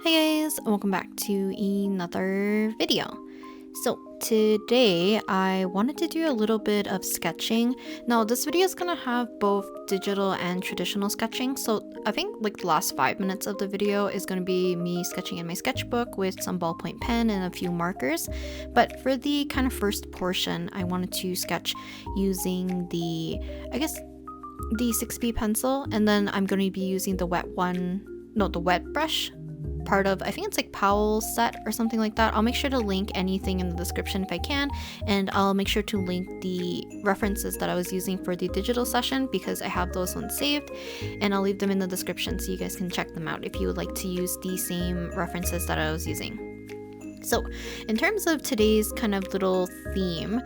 Hey guys, welcome back to another video. So today I wanted to do a little bit of sketching. Now this video is gonna have both digital and traditional sketching. So I think like the last 5 minutes of the video is gonna be me sketching in my sketchbook with some ballpoint pen and a few markers. But for the kind of first portion, I wanted to sketch using the 6B pencil, and then I'm gonna be using the wet brush part of, I think it's like Powell's set or something like that. I'll make sure to link anything in the description if I can, and I'll make sure to link the references that I was using for the digital session because I have those ones saved, and I'll leave them in the description so you guys can check them out if you would like to use the same references that I was using. So in terms of today's kind of little theme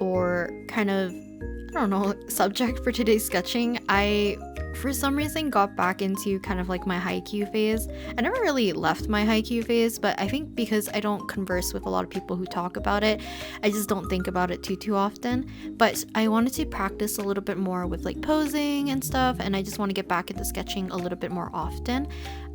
or kind of, I don't know, subject for today's sketching, I for some reason got back into kind of like my Haikyuu phase. I never really left my Haikyuu phase, but I think because I don't converse with a lot of people who talk about it, I just don't think about it too often. But I wanted to practice a little bit more with like posing and stuff, and I just want to get back into sketching a little bit more often.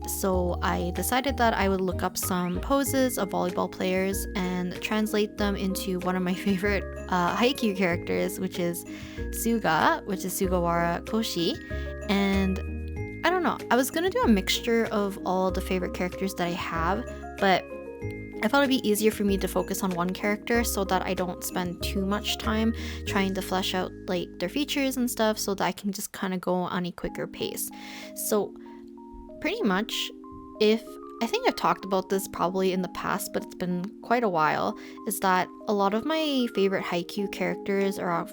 So I decided that I would look up some poses of volleyball players and translate them into one of my favorite Haikyuu characters, which is Suga, which is Sugawara Koshi. And I don't know, I was gonna do a mixture of all the favorite characters that I have, but I thought it'd be easier for me to focus on one character so that I don't spend too much time trying to flesh out like their features and stuff, so that I can just kind of go on a quicker pace. So pretty much, I think I've talked about this probably in the past, but it's been quite a while, is that a lot of my favorite Haikyuu characters are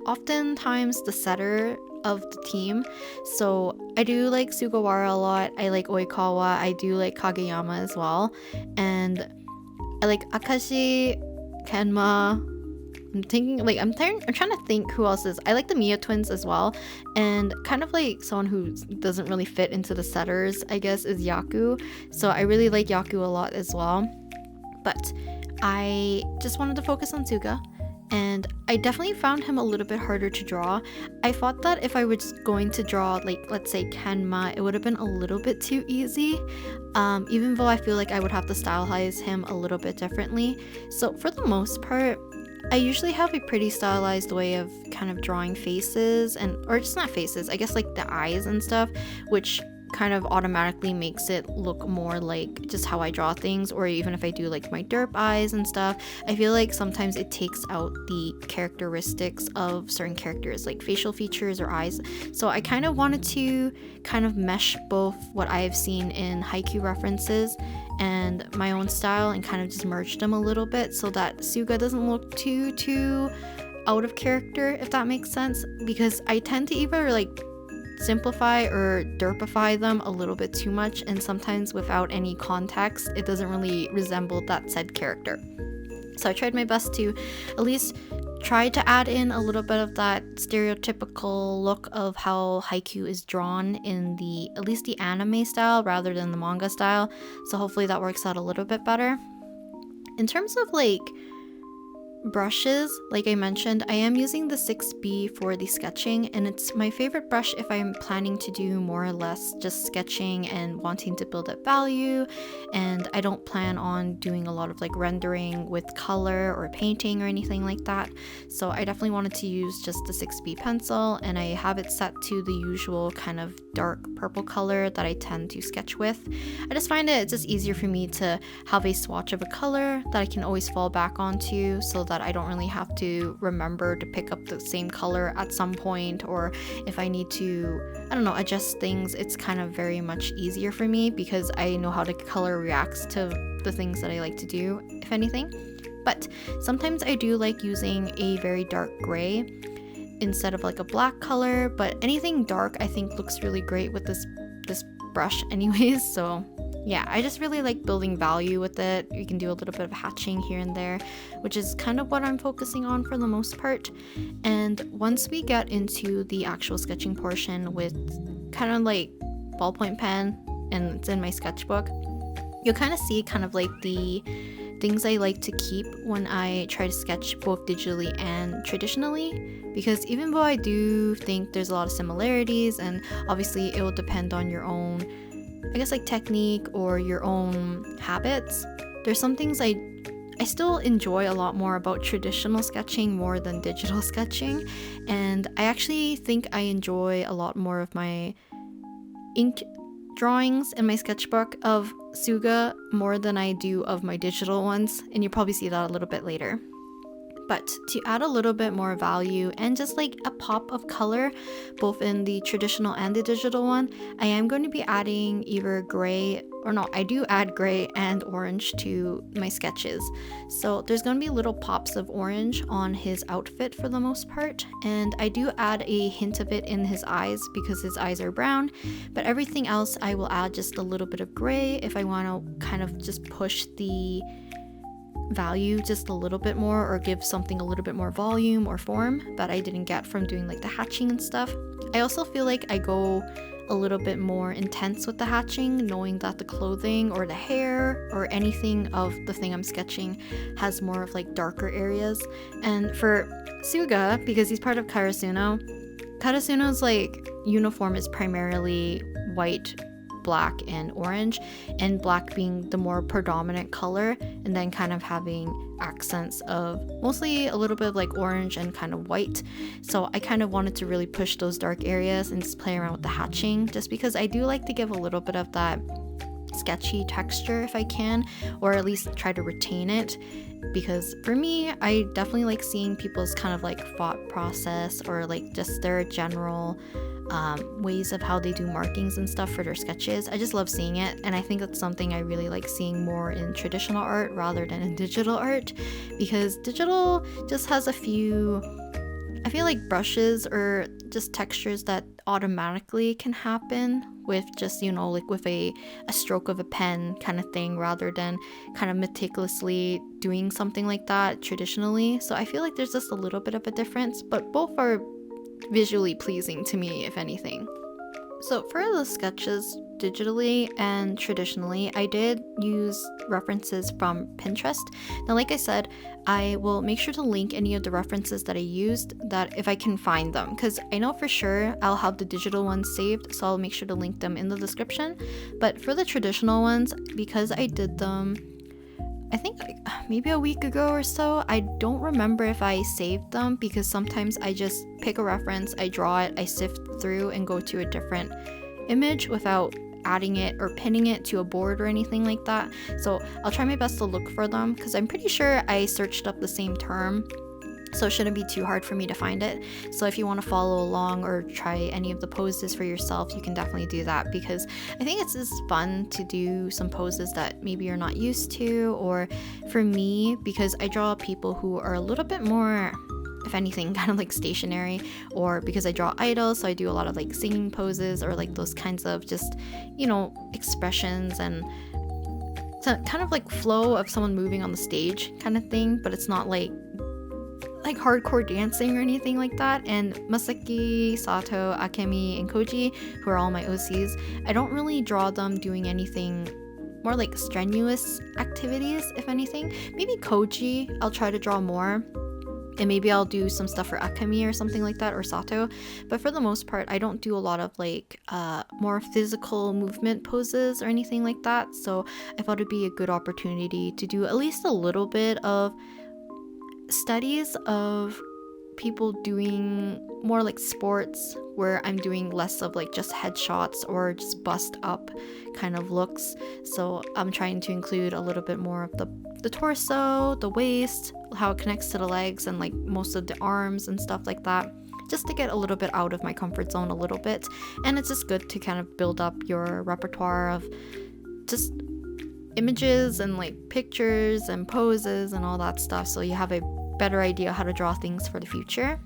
oftentimes the setter of the team. So I do like Sugawara a lot, I like Oikawa, I do like Kageyama as well, and I like Akashi, Kenma. I'm trying to think who else is. I like the Mia twins as well, and kind of like someone who doesn't really fit into the setters, I guess, is Yaku. So I really like Yaku a lot as well. But I just wanted to focus on Suga, and I definitely found him a little bit harder to draw. I thought that if I was going to draw, like, let's say Kenma, it would have been a little bit too easy, even though I feel like I would have to stylize him a little bit differently. So for the most part, I usually have a pretty stylized way of kind of drawing faces, or just not faces, I guess like the eyes and stuff, which kind of automatically makes it look more like just how I draw things. Or even if I do like my derp eyes and stuff, I feel like sometimes it takes out the characteristics of certain characters, like facial features or eyes. So I kind of wanted to kind of mesh both what I have seen in Haikyuu references and my own style, and kind of just merge them a little bit so that Suga doesn't look too out of character, if that makes sense, because I tend to either like simplify or derpify them a little bit too much, and sometimes without any context it doesn't really resemble that said character. So I tried my best to at least try to add in a little bit of that stereotypical look of how Haikyuu is drawn in at least the anime style rather than the manga style. So hopefully that works out a little bit better. In terms of like brushes, like I mentioned, I am using the 6B for the sketching, and it's my favorite brush if I'm planning to do more or less just sketching and wanting to build up value, and I don't plan on doing a lot of like rendering with color or painting or anything like that. So I definitely wanted to use just the 6B pencil, and I have it set to the usual kind of dark purple color that I tend to sketch with. I just find it's just easier for me to have a swatch of a color that I can always fall back onto, so that I don't really have to remember to pick up the same color at some point, or if I need to, I don't know, adjust things, it's kind of very much easier for me because I know how the color reacts to the things that I like to do, if anything. But sometimes I do like using a very dark gray instead of like a black color, but anything dark I think looks really great with this brush anyways. So yeah, I just really like building value with it. You can do a little bit of hatching here and there, which is kind of what I'm focusing on for the most part. And once we get into the actual sketching portion with kind of like ballpoint pen, and it's in my sketchbook, you'll kind of see kind of like the things I like to keep when I try to sketch both digitally and traditionally, because even though I do think there's a lot of similarities, and obviously it will depend on your own I guess like technique or your own habits, there's some things I still enjoy a lot more about traditional sketching more than digital sketching, and I actually think I enjoy a lot more of my ink drawings in my sketchbook of Suga more than I do of my digital ones, and you'll probably see that a little bit later. But to add a little bit more value and just like a pop of color, both in the traditional and the digital one, I am going to be adding either gray, or no, I do add gray and orange to my sketches. So there's going to be little pops of orange on his outfit for the most part, and I do add a hint of it in his eyes because his eyes are brown, but everything else I will add just a little bit of gray if I want to kind of just push the value just a little bit more or give something a little bit more volume or form that I didn't get from doing like the hatching and stuff. I also feel like I go a little bit more intense with the hatching, knowing that the clothing or the hair or anything of the thing I'm sketching has more of like darker areas. And for Suga, because he's part of Karasuno's like uniform is primarily white, black, and orange, and black being the more predominant color, and then kind of having accents of mostly a little bit of like orange and kind of white. So I kind of wanted to really push those dark areas and just play around with the hatching, just because I do like to give a little bit of that sketchy texture if I can, or at least try to retain it, because for me, I definitely like seeing people's kind of like thought process or like just their general ways of how they do markings and stuff for their sketches. I just love seeing it, and I think that's something I really like seeing more in traditional art rather than in digital art, because digital just has a few, I feel like, brushes or just textures that automatically can happen with just, you know, like with a stroke of a pen kind of thing, rather than kind of meticulously doing something like that traditionally. So I feel like there's just a little bit of a difference, but both are visually pleasing to me, if anything. So for the sketches digitally and traditionally, I did use references from Pinterest. Now, like I said, I will make sure to link any of the references that I used, that if I can find them, because I know for sure I'll have the digital ones saved, so I'll make sure to link them in the description. But for the traditional ones, because I did them, I think like maybe a week ago or so, I don't remember if I saved them, because sometimes I just pick a reference, I draw it, I sift through and go to a different image without adding it or pinning it to a board or anything like that. So I'll try my best to look for them, because I'm pretty sure I searched up the same term, so it shouldn't be too hard for me to find it. So if you want to follow along or try any of the poses for yourself, you can definitely do that, because I think it's just fun to do some poses that maybe you're not used to. Or for me, because I draw people who are a little bit more, if anything, kind of like stationary, or because I draw idols, so I do a lot of like singing poses or like those kinds of just, you know, expressions and kind of like flow of someone moving on the stage kind of thing, but it's not like hardcore dancing or anything like that. And Masaki, Sato, Akemi, and Koji, who are all my OCs, I don't really draw them doing anything more like strenuous activities, if anything. Maybe Koji I'll try to draw more, and maybe I'll do some stuff for Akemi or something like that, or Sato. But for the most part, I don't do a lot of like more physical movement poses or anything like that. So I thought it'd be a good opportunity to do at least a little bit of studies of people doing more like sports, where I'm doing less of like just headshots or just bust up kind of looks. So I'm trying to include a little bit more of the torso, the waist, how it connects to the legs, and like most of the arms and stuff like that, just to get a little bit out of my comfort zone a little bit. And it's just good to kind of build up your repertoire of just images and like pictures and poses and all that stuff, so you have a better idea how to draw things for the future.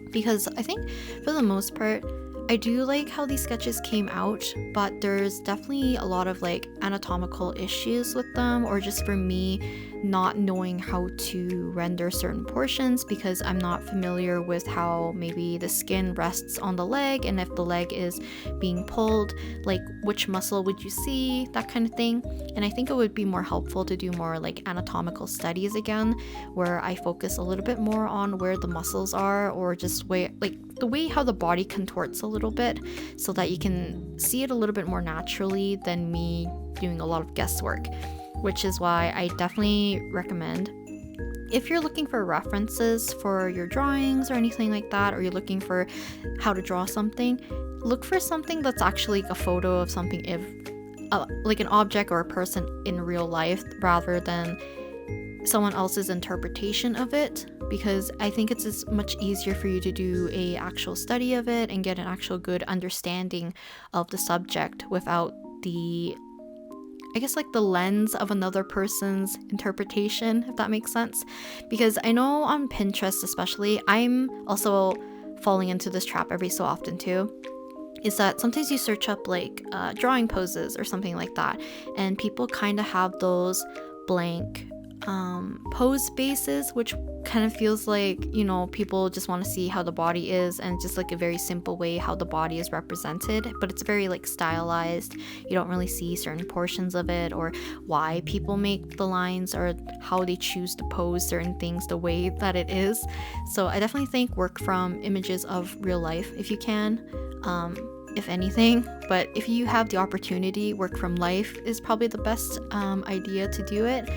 Because I think for the most part, I do like how these sketches came out, but there's definitely a lot of like anatomical issues with them, or just for me not knowing how to render certain portions, because I'm not familiar with how maybe the skin rests on the leg, and if the leg is being pulled, like which muscle would you see, that kind of thing. And I think it would be more helpful to do more like anatomical studies again, where I focus a little bit more on where the muscles are, or just where, like the way how the body contorts a little bit so that you can see it a little bit more naturally than me doing a lot of guesswork, which is why I definitely recommend, if you're looking for references for your drawings or anything like that, or you're looking for how to draw something, look for something that's actually a photo of something, if like an object or a person in real life, rather than someone else's interpretation of it, because I think it's just much easier for you to do a actual study of it and get an actual good understanding of the subject without the, I guess, like the lens of another person's interpretation, if that makes sense. Because I know on Pinterest especially, I'm also falling into this trap every so often too, is that sometimes you search up like drawing poses or something like that, and people kind of have those blank pose bases, which kind of feels like, you know, people just want to see how the body is, and just like a very simple way how the body is represented, but it's very like stylized. You don't really see certain portions of it, or why people make the lines, or how they choose to pose certain things the way that it is. So I definitely think work from images of real life if you can, if anything. But if you have the opportunity, work from life is probably the best idea to do it.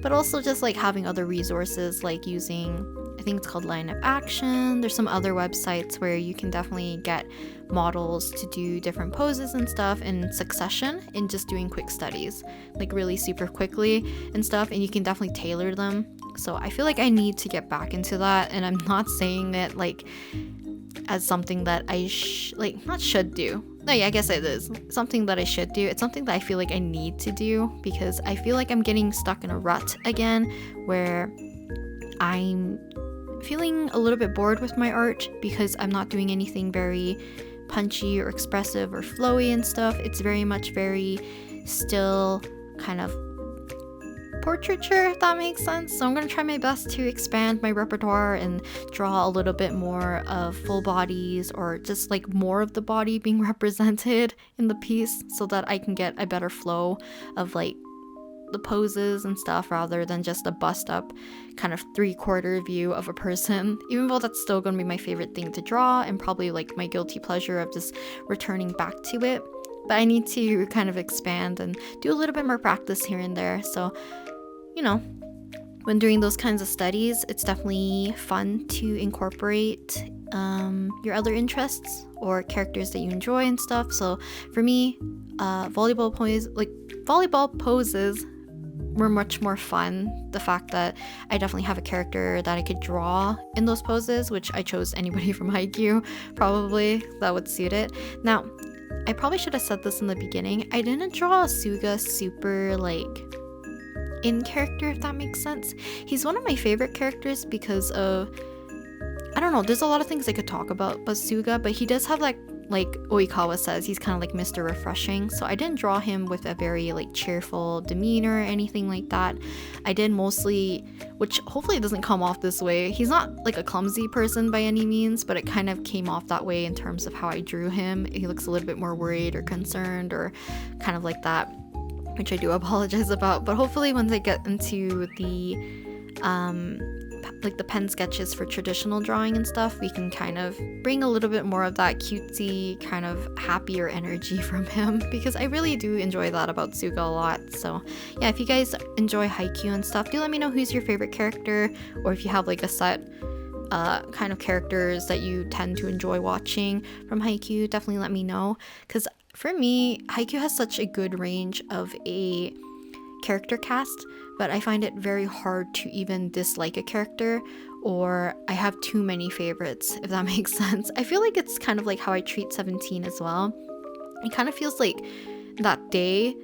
But also just like having other resources, like using, I think it's called Line of Action. There's some other websites where you can definitely get models to do different poses and stuff in succession, and just doing quick studies, like really super quickly and stuff, and you can definitely tailor them. So I feel like I need to get back into that, and I'm not saying it like as something that I not should do. No, yeah, I guess it is something that I should do. It's something that I feel like I need to do, because I feel like I'm getting stuck in a rut again, where I'm feeling a little bit bored with my art because I'm not doing anything very punchy or expressive or flowy and stuff. It's very much very still kind of portraiture, if that makes sense. So I'm going to try my best to expand my repertoire and draw a little bit more of full bodies, or just like more of the body being represented in the piece, so that I can get a better flow of like the poses and stuff, rather than just a bust up kind of 3/4 view of a person, even though that's still going to be my favorite thing to draw, and probably like my guilty pleasure of just returning back to it. But I need to kind of expand and do a little bit more practice here and there. So, you know, when doing those kinds of studies, it's definitely fun to incorporate your other interests or characters that you enjoy and stuff. So for me, volleyball poses were much more fun. The fact that I definitely have a character that I could draw in those poses, which I chose anybody from Haikyuu probably that would suit it. Now, I probably should have said this in the beginning. I didn't draw Suga super like in character, if that makes sense. He's one of my favorite characters because of, I don't know, there's a lot of things I could talk about Suga, but he does have like Oikawa says, he's kind of like Mr. Refreshing. So I didn't draw him with a very like cheerful demeanor or anything like that. I did mostly, which hopefully it doesn't come off this way, he's not like a clumsy person by any means, but it kind of came off that way in terms of how I drew him. He looks a little bit more worried or concerned or kind of like that, which I do apologize about. But hopefully once I get into the like the pen sketches for traditional drawing and stuff, we can kind of bring a little bit more of that cutesy kind of happier energy from him, because I really do enjoy that about Suga a lot. So yeah, if you guys enjoy Haikyuu and stuff, do let me know who's your favorite character, or if you have like a set kind of characters that you tend to enjoy watching from Haikyuu, definitely let me know. Because for me, Haikyuu has such a good range of a character cast, but I find it very hard to even dislike a character, or I have too many favorites, if that makes sense. I feel like it's kind of like how I treat 17 as well. It kind of feels like that day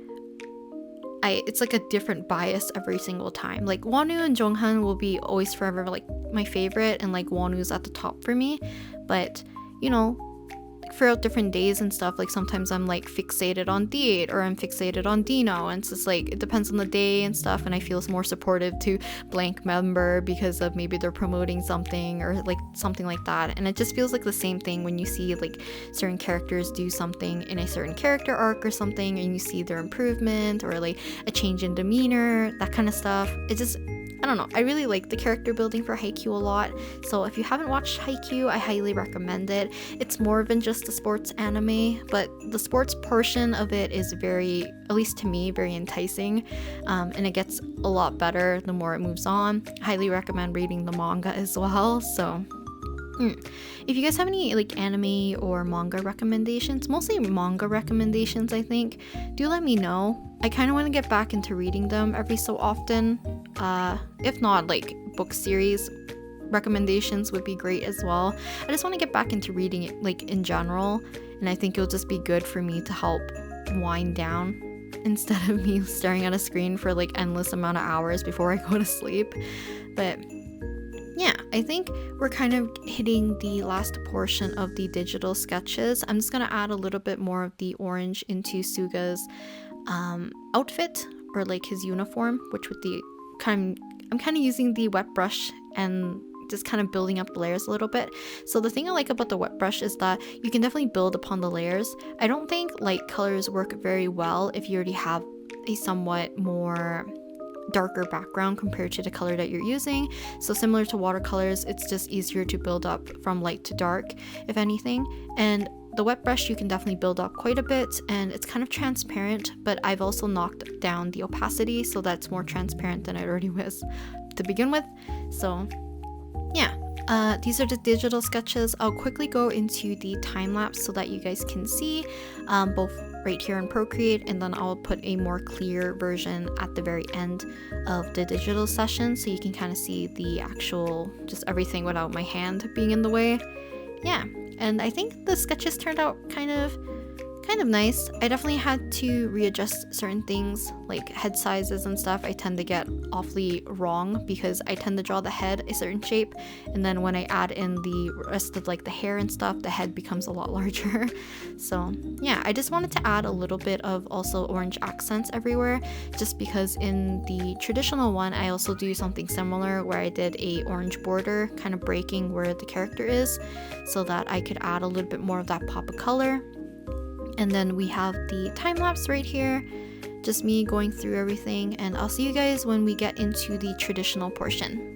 it's like a different bias every single time. Like Wonu and Jonghan will be always forever like my favorite, and like Wonu's at the top for me. But you know, throughout different days and stuff, like sometimes I'm like fixated on D8 or I'm fixated on Dino, and it's just like it depends on the day and stuff, and I feel more supportive to blank member because of maybe they're promoting something or like something like that. And it just feels like the same thing when you see like certain characters do something in a certain character arc or something, and you see their improvement or like a change in demeanor, that kind of stuff. It just, I don't know, I really like the character building for Haikyuu a lot. So if you haven't watched Haikyuu, I highly recommend it. It's more than just a sports anime, but the sports portion of it is very, at least to me, very enticing, and it gets a lot better the more it moves on. Highly recommend reading the manga as well. So if you guys have any like anime or manga recommendations, mostly manga recommendations, I think, do let me know. I kind of want to get back into reading them every so often. If not, like book series recommendations would be great as well. I just want to get back into reading it like in general, and I think it'll just be good for me to help wind down instead of me staring at a screen for like endless amount of hours before I go to sleep. But yeah, I think we're kind of hitting the last portion of the digital sketches. I'm just gonna add a little bit more of the orange into Suga's outfit, or like his uniform, which with the I'm kind of using the wet brush and just kind of building up the layers a little bit. So the thing I like about the wet brush is that you can definitely build upon the layers. I don't think light colors work very well if you already have a somewhat more darker background compared to the color that you're using. So similar to watercolors, it's just easier to build up from light to dark, if anything. And the wet brush, you can definitely build up quite a bit, and it's kind of transparent, but I've also knocked down the opacity so that's more transparent than it already was to begin with. So yeah, these are the digital sketches. I'll quickly go into the time lapse so that you guys can see both right here in Procreate, and then I'll put a more clear version at the very end of the digital session so you can kind of see the actual, just everything without my hand being in the way. Yeah, and I think the sketches turned out kind of nice. I definitely had to readjust certain things like head sizes and stuff. I tend to get awfully wrong because I tend to draw the head a certain shape, and then when I add in the rest of like the hair and stuff, the head becomes a lot larger. So yeah, I just wanted to add a little bit of also orange accents everywhere, just because in the traditional one I also do something similar where I did a orange border kind of breaking where the character is so that I could add a little bit more of that pop of color. And then we have the time lapse right here, just me going through everything, and I'll see you guys when we get into the traditional portion.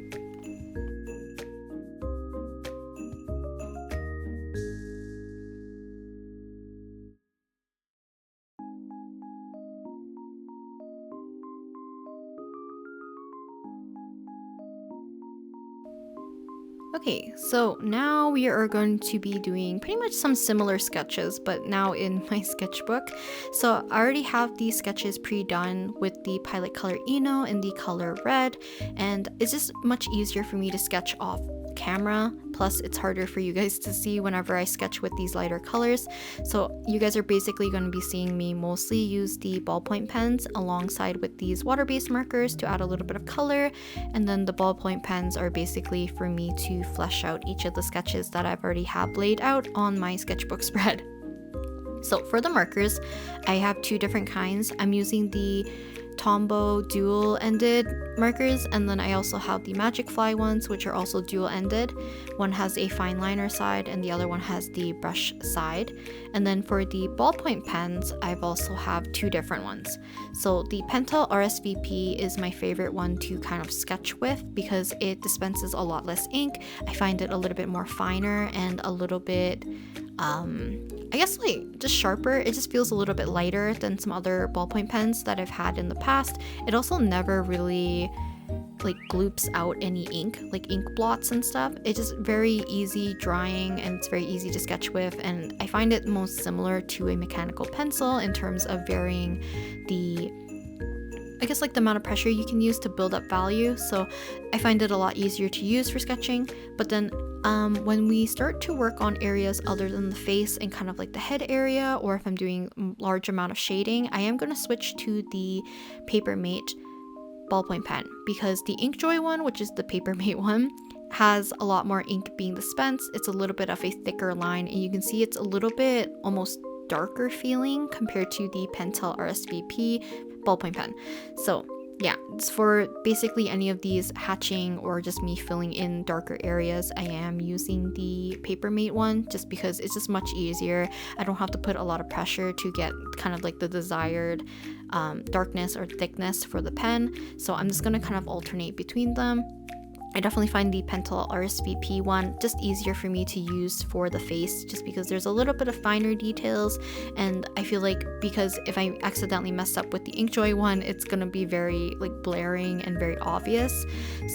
Okay, so now we are going to be doing pretty much some similar sketches, but now in my sketchbook. So I already have these sketches pre-done with the Pilot Color Eno in the color red, and it's just much easier for me to sketch off camera, plus it's harder for you guys to see whenever I sketch with these lighter colors. So you guys are basically going to be seeing me mostly use the ballpoint pens alongside with these water-based markers to add a little bit of color, and then the ballpoint pens are basically for me to flesh out each of the sketches that I've already have laid out on my sketchbook spread. So for the markers, I have two different kinds. I'm using the Tombow dual-ended markers, and then I also have the Magiclfy ones, which are also dual-ended. One has a fine liner side and the other one has the brush side. And then for the ballpoint pens, I've also have two different ones. So the Pentel RSVP is my favorite one to kind of sketch with because it dispenses a lot less ink. I find it a little bit more finer and a little bit I guess like just sharper. It just feels a little bit lighter than some other ballpoint pens that I've had in the past. It also never really like gloops out any ink, like ink blots and stuff. It's just very easy drying and it's very easy to sketch with, and I find it most similar to a mechanical pencil in terms of varying the, I guess, like the amount of pressure you can use to build up value. So I find it a lot easier to use for sketching. But then when we start to work on areas other than the face and kind of like the head area, or if I'm doing large amount of shading, I am going to switch to the Papermate ballpoint pen, because the Inkjoy one, which is the Papermate one, has a lot more ink being dispensed. It's a little bit of a thicker line, and you can see it's a little bit almost darker feeling compared to the Pentel RSVP ballpoint pen. So yeah, it's for basically any of these hatching or just me filling in darker areas. I am using the Papermate one just because it's just much easier. I don't have to put a lot of pressure to get kind of like the desired darkness or thickness for the pen. So I'm just gonna kind of alternate between them. I definitely find the Pentel RSVP one just easier for me to use for the face, just because there's a little bit of finer details, and I feel like because if I accidentally mess up with the Inkjoy one, it's gonna be very like blaring and very obvious.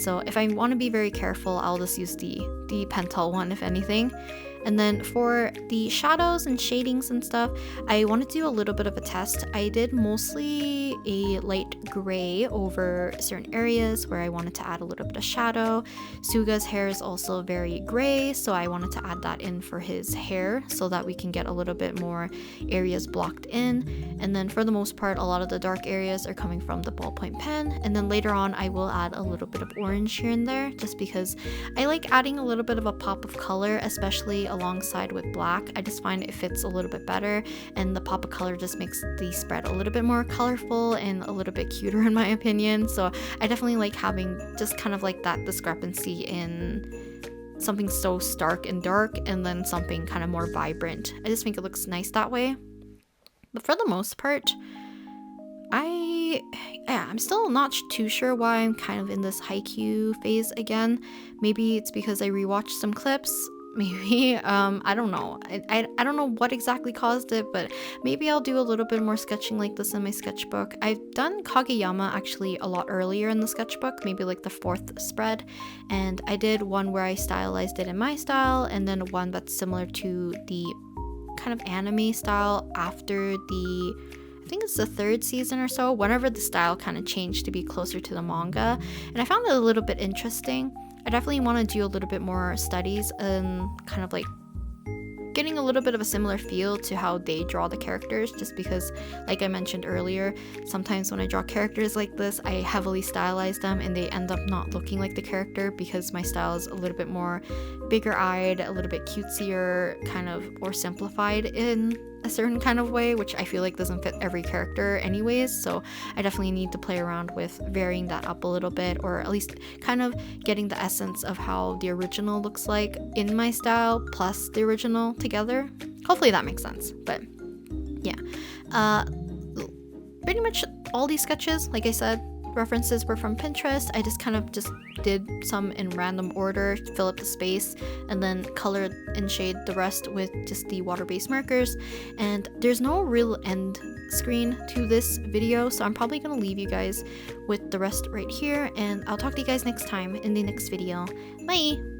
So if I want to be very careful, I'll just use the Pentel one if anything. And then for the shadows and shadings and stuff, I want to do a little bit of a test. I did mostly a light gray over certain areas where I wanted to add a little bit of shadow. Suga's hair is also very gray, so I wanted to add that in for his hair so that we can get a little bit more areas blocked in. And then for the most part, a lot of the dark areas are coming from the ballpoint pen. And then later on, I will add a little bit of orange here and there, just because I like adding a little bit of a pop of color, especially alongside with black. I just find it fits a little bit better, and the pop of color just makes the spread a little bit more colorful and a little bit cuter in my opinion. So I definitely like having just kind of like that discrepancy in something so stark and dark and then something kind of more vibrant. I just think it looks nice that way. But for the most part, I'm still not too sure why I'm kind of in this Haikyuu phase again. Maybe it's because I rewatched some clips. Maybe I don't know. I don't know what exactly caused it, but maybe I'll do a little bit more sketching like this in my sketchbook. I've done Kageyama actually a lot earlier in the sketchbook, maybe like the 4th spread, and I did one where I stylized it in my style, and then one that's similar to the kind of anime style after the, I think it's the 3rd season or so, whenever the style kind of changed to be closer to the manga. And I found it a little bit interesting. I definitely want to do a little bit more studies and kind of like getting a little bit of a similar feel to how they draw the characters, just because like I mentioned earlier, sometimes when I draw characters like this, I heavily stylize them and they end up not looking like the character because my style is a little bit more bigger-eyed, a little bit cutesier, kind of, or simplified in a certain kind of way, which I feel like doesn't fit every character anyways. So I definitely need to play around with varying that up a little bit, or at least kind of getting the essence of how the original looks like in my style plus the original together. Hopefully that makes sense. But yeah, pretty much all these sketches, like I said, references were from Pinterest. I just kind of just did some in random order to fill up the space, and then colored and shade the rest with just the water-based markers. And there's no real end screen to this video, so I'm probably gonna leave you guys with the rest right here, and I'll talk to you guys next time in the next video. Bye!